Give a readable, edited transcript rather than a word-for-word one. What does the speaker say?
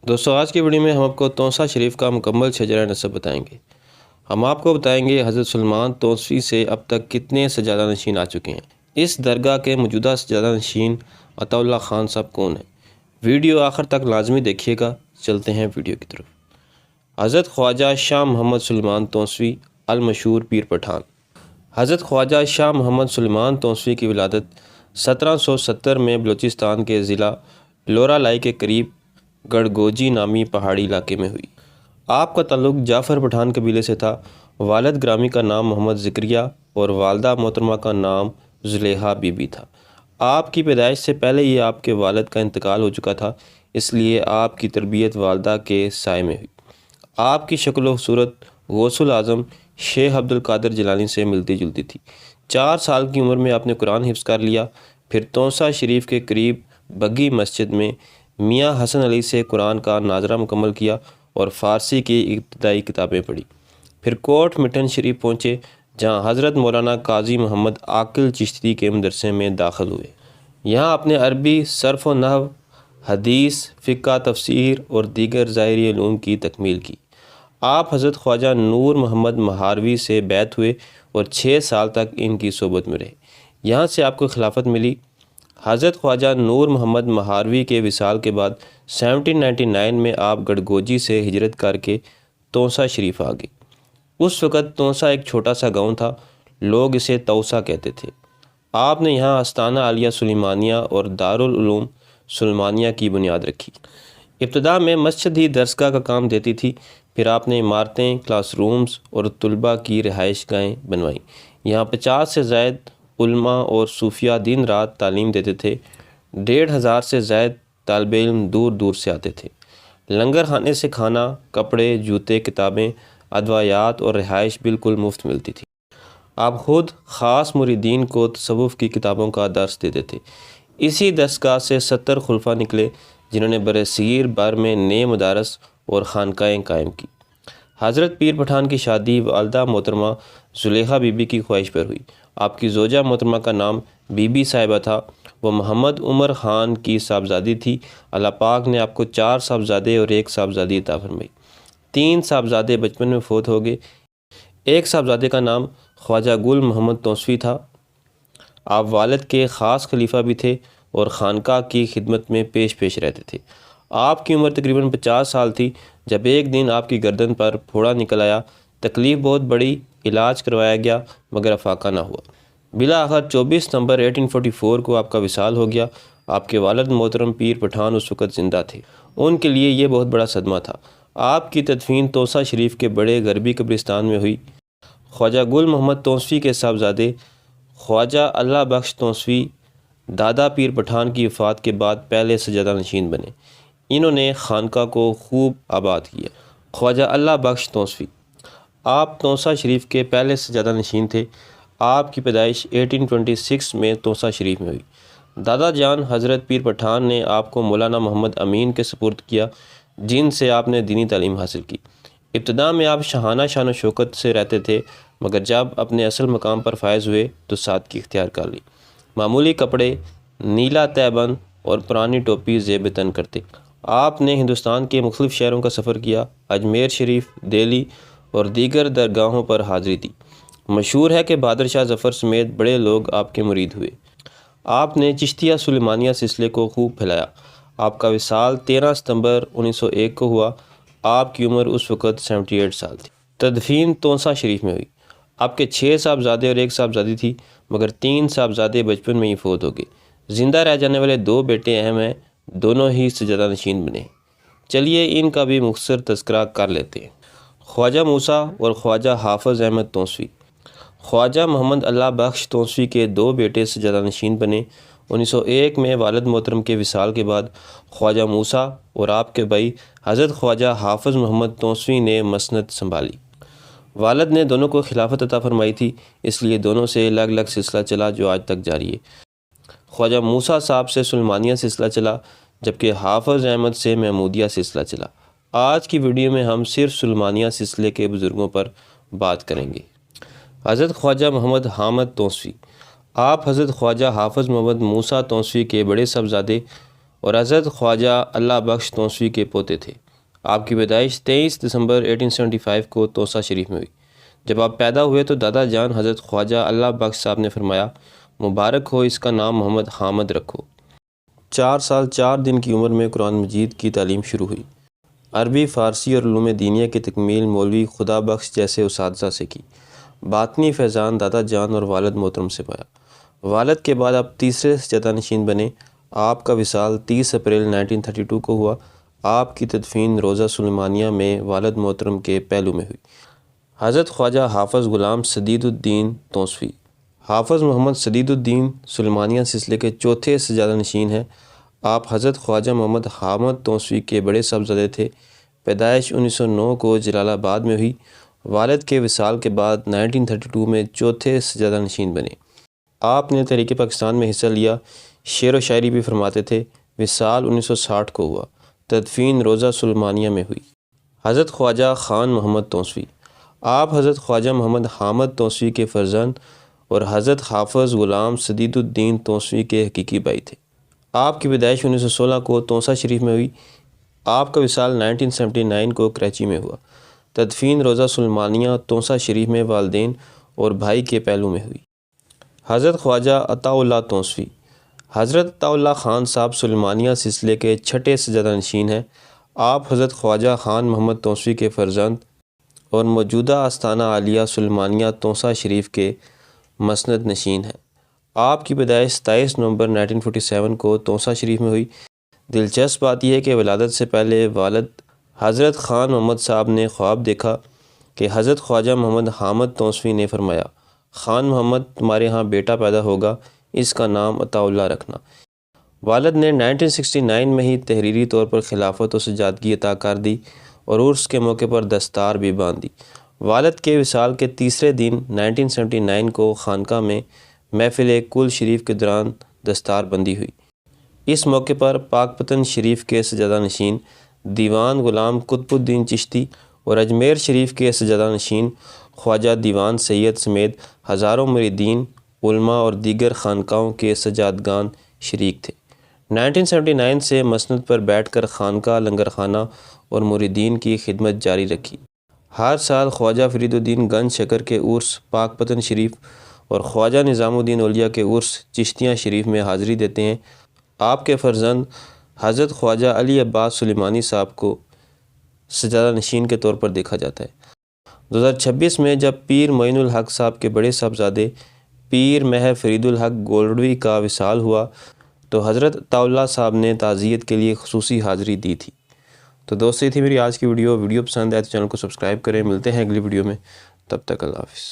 دوستوں آج کی ویڈیو میں ہم آپ کو توسہ شریف کا مکمل شجرہ نسب بتائیں گے۔ ہم آپ کو بتائیں گے حضرت سلمان توسوی سے اب تک کتنے سجادہ نشین آ چکے ہیں۔ اس درگاہ کے موجودہ سجادہ نشین عطا اللہ خان صاحب کون ہیں؟ ویڈیو آخر تک لازمی دیکھیے گا۔ چلتے ہیں ویڈیو کی طرف۔ حضرت خواجہ شاہ محمد سلمان توسوی المشہور پیر پٹھان۔ حضرت خواجہ شاہ محمد سلمان توسوی کی ولادت 1770 میں بلوچستان کے ضلع لورا لائی کے قریب گڑگوجی نامی پہاڑی علاقے میں ہوئی۔ آپ کا تعلق جعفر پٹھان قبیلے سے تھا۔ والد گرامی کا نام محمد ذکریہ اور والدہ محترمہ کا نام زلیخا بی بی تھا۔ آپ کی پیدائش سے پہلے ہی آپ کے والد کا انتقال ہو چکا تھا، اس لیے آپ کی تربیت والدہ کے سائے میں ہوئی۔ آپ کی شکل و صورت غوث الاعظم شیخ عبد القادر جیلانی سے ملتی جلتی تھی۔ 4 سال کی عمر میں آپ نے قرآن حفظ کر لیا، پھر توسہ شریف کے قریب بگی مسجد میں میاں حسن علی سے قرآن کا ناظرہ مکمل کیا اور فارسی کی ابتدائی کتابیں پڑھی۔ پھر کوٹ مٹن شریف پہنچے، جہاں حضرت مولانا قاضی محمد عاقل چشتی کے مدرسے میں داخل ہوئے۔ یہاں آپ نے عربی، صرف و نحو، حدیث، فقہ، تفسیر اور دیگر ظاہری علوم کی تکمیل کی۔ آپ حضرت خواجہ نور محمد مہاروی سے بیعت ہوئے اور 6 سال تک ان کی صحبت میں رہے۔ یہاں سے آپ کو خلافت ملی۔ حضرت خواجہ نور محمد مہاروی کے وصال کے بعد 1799 میں آپ گڑگوجی سے ہجرت کر کے توسہ شریف آ گئے۔ اس وقت توسہ ایک چھوٹا سا گاؤں تھا، لوگ اسے توسہ کہتے تھے۔ آپ نے یہاں آستانہ عالیہ سلیمانیہ اور دارالعلوم سلمانیہ کی بنیاد رکھی۔ ابتدا میں مسجد ہی درسگاہ کا کام دیتی تھی، پھر آپ نے عمارتیں، کلاس رومز اور طلباء کی رہائش گاہیں بنوائیں۔ یہاں 50 سے زائد علماء اور صوفیاء دن رات تعلیم دیتے تھے۔ 1500 سے زائد طالب علم دور دور سے آتے تھے۔ لنگر خانے سے کھانا، کپڑے، جوتے، کتابیں، ادویات اور رہائش بالکل مفت ملتی تھی۔ آپ خود خاص مریدین کو تصوف کی کتابوں کا درس دیتے تھے۔ اسی درسگاہ سے 70 خلفاء نکلے، جنہوں نے برصغیر بھر میں نئے مدارس اور خانقاہیں قائم کی۔ حضرت پیر پٹھان کی شادی والدہ محترمہ زلیخا بی بی کی خواہش پر ہوئی۔ آپ کی زوجہ محترمہ کا نام بی بی صاحبہ تھا۔ وہ محمد عمر خان کی صاحبزادی تھی۔ اللہ پاک نے آپ کو 4 صاحبزادے اور 1 صاحبزادی عطا فرمائی۔ 3 صاحبزادے بچپن میں فوت ہو گئے۔ ایک صاحبزادے کا نام خواجہ گل محمد توسوی تھا۔ آپ والد کے خاص خلیفہ بھی تھے اور خانقاہ کی خدمت میں پیش رہتے تھے۔ آپ کی عمر تقریباً 50 سال تھی جب ایک دن آپ کی گردن پر پھوڑا نکل آیا۔ تکلیف بہت بڑی، علاج کروایا گیا مگر افاقہ نہ ہوا۔ بالآخر 24 نومبر 1844 کو آپ کا وصال ہو گیا۔ آپ کے والد محترم پیر پٹھان اس وقت زندہ تھے۔ ان کے لیے یہ بہت بڑا صدمہ تھا۔ آپ کی تدفین توسہ شریف کے بڑے غربی قبرستان میں ہوئی۔ خواجہ گل محمد توسوی کے صاحبزادے خواجہ اللہ بخش توسوی دادا پیر پٹھان کی وفات کے بعد پہلے سجادہ نشین بنے۔ انہوں نے خانقاہ کو خوب آباد کیا۔ خواجہ اللہ بخش توسوی آپ توسہ شریف کے پہلے سجادہ نشین تھے۔ آپ کی پیدائش 1826 میں توسہ شریف میں ہوئی۔ دادا جان حضرت پیر پٹھان نے آپ کو مولانا محمد امین کے سپرد کیا، جن سے آپ نے دینی تعلیم حاصل کی۔ ابتدا میں آپ شاہانہ شان و شوکت سے رہتے تھے، مگر جب اپنے اصل مقام پر فائز ہوئے تو سادگی اختیار کر لی۔ معمولی کپڑے، نیلا تہبند اور پرانی ٹوپی زیب تن کرتے۔ آپ نے ہندوستان کے مختلف شہروں کا سفر کیا، اجمیر شریف، دہلی اور دیگر درگاہوں پر حاضری دی۔ مشہور ہے کہ بہادر شاہ ظفر سمیت بڑے لوگ آپ کے مرید ہوئے۔ آپ نے چشتیہ سلیمانیہ سلسلے کو خوب پھیلایا۔ آپ کا وصال 13 ستمبر 1901 کو ہوا۔ آپ کی عمر اس وقت 78 سال تھی۔ تدفین توسہ شریف میں ہوئی۔ آپ کے 6 صاحبزادے اور 1 صاحبزادی تھی، مگر 3 صاحبزادے بچپن میں ہی فوت ہو گئے۔ زندہ رہ جانے والے 2 بیٹے اہم ہیں، دونوں ہی سجادہ نشین بنے۔ چلیے ان کا بھی مختصر تذکرہ کر لیتے ہیں۔ خواجہ موسیٰ اور خواجہ حافظ احمد توسوی۔ خواجہ محمد اللہ بخش توسوی کے 2 بیٹے سجادہ نشین بنے۔ 1901 میں والد محترم کے وصال کے بعد خواجہ موسیٰ اور آپ کے بھائی حضرت خواجہ حافظ محمد توسوی نے مسند سنبھالی۔ والد نے دونوں کو خلافت عطا فرمائی تھی، اس لیے دونوں سے الگ الگ سلسلہ چلا جو آج تک جاری ہے۔ خواجہ موسیٰ صاحب سے سلمانیہ سلسلہ چلا، جبکہ حافظ احمد سے محمودیہ سلسلہ چلا۔ آج کی ویڈیو میں ہم صرف سلمانیہ سلسلے کے بزرگوں پر بات کریں گے۔ حضرت خواجہ محمد حامد توسوی۔ آپ حضرت خواجہ حافظ محمد موسیٰ توسوی کے بڑے صاحبزادے اور حضرت خواجہ اللہ بخش تونسوی کے پوتے تھے۔ آپ کی پیدائش 23 دسمبر 1875 کو توسہ شریف میں ہوئی۔ جب آپ پیدا ہوئے تو دادا جان حضرت خواجہ اللہ بخش صاحب نے فرمایا، مبارک ہو، اس کا نام محمد حامد رکھو۔ 4 سال 4 دن کی عمر میں قرآن مجید کی تعلیم شروع ہوئی۔ عربی، فارسی اور علوم دینیہ کی تکمیل مولوی خدا بخش جیسے اساتذہ سے کی۔ باطنی فیضان دادا جان اور والد محترم سے پایا۔ والد کے بعد آپ تیسرے سجادہ نشین بنے۔ آپ کا وصال 30 اپریل 1932 کو ہوا۔ آپ کی تدفین روضہ سلیمانیہ میں والد محترم کے پہلو میں ہوئی۔ حضرت خواجہ حافظ غلام سدید الدین تونسوی۔ حافظ محمد سدید الدین سلیمانیہ سلسلے کے چوتھے سجادہ نشین ہیں۔ آپ حضرت خواجہ محمد حامد تونسوی کے بڑے صاحبزادے تھے۔ پیدائش 1909 کو جلال آباد میں ہوئی۔ والد کے وصال کے بعد 1932 میں چوتھے سجادہ نشین بنے۔ آپ نے تحریک پاکستان میں حصہ لیا، شعر و شاعری بھی فرماتے تھے۔ وصال 1960 کو ہوا۔ تدفین روضہ سلیمانیہ میں ہوئی۔ حضرت خواجہ خان محمد تونسوی۔ آپ حضرت خواجہ محمد حامد تونسوی کے فرزند اور حضرت حافظ غلام سدید الدین تونسوی کے حقیقی بھائی تھے۔ آپ کی پیدائش 1916 کو توسہ شریف میں ہوئی۔ آپ کا وصال 1979 کو کراچی میں ہوا۔ تدفین روضہ سلیمانیہ توسہ شریف میں والدین اور بھائی کے پہلو میں ہوئی۔ حضرت خواجہ عطا اللہ تونسوی۔ حضرت عطا اللہ خان صاحب سلیمانیہ سلسلے کے چھٹے سجادہ نشین ہیں۔ آپ حضرت خواجہ خان محمد تونسوی کے فرزند اور موجودہ آستانہ عالیہ سلیمانیہ توسہ شریف کے مسند نشین ہیں۔ آپ کی پیدائش 27 نومبر 1947 کو توسہ شریف میں ہوئی۔ دلچسپ بات یہ ہے کہ ولادت سے پہلے والد حضرت خان محمد صاحب نے خواب دیکھا کہ حضرت خواجہ محمد حامد تونسوی نے فرمایا، خان محمد تمہارے ہاں بیٹا پیدا ہوگا، اس کا نام عطا اللہ رکھنا۔ والد نے 1969 میں ہی تحریری طور پر خلافت و سجادگی عطا کر دی اور عرس کے موقع پر دستار بھی باندھ دی۔ والد کے وصال کے تیسرے دن 1979 کو خانقاہ میں محفل کل شریف کے دوران دستار بندی ہوئی۔ اس موقع پر پاکپتن شریف کے سجادہ نشین دیوان غلام قطب الدین چشتی اور اجمیر شریف کے سجادہ نشین خواجہ دیوان سید سمیت ہزاروں مریدین، علماء اور دیگر خانقاہوں کے سجادگان شریک تھے۔ 1979 سے مسند پر بیٹھ کر خانقاہ، لنگر خانہ اور مریدین کی خدمت جاری رکھی۔ ہر سال خواجہ فرید الدین گنج شکر کے عرس پاکپتن شریف اور خواجہ نظام الدین اولیاء کے عرس چشتیاں شریف میں حاضری دیتے ہیں۔ آپ کے فرزند حضرت خواجہ علی عباس سلیمانی صاحب کو سجادہ نشین کے طور پر دیکھا جاتا ہے۔ 2026 میں جب پیر معین الحق صاحب کے بڑے صاحبزادے پیر مہر فرید الحق گولڑوی کا وصال ہوا تو حضرت عطا اللہ صاحب نے تعزیت کے لیے خصوصی حاضری دی تھی۔ تو دوستو، یہ تھی میری آج کی ویڈیو پسند آئے تو چینل کو سبسکرائب کریں۔ ملتے ہیں اگلی ویڈیو میں، تب تک اللہ حافظ۔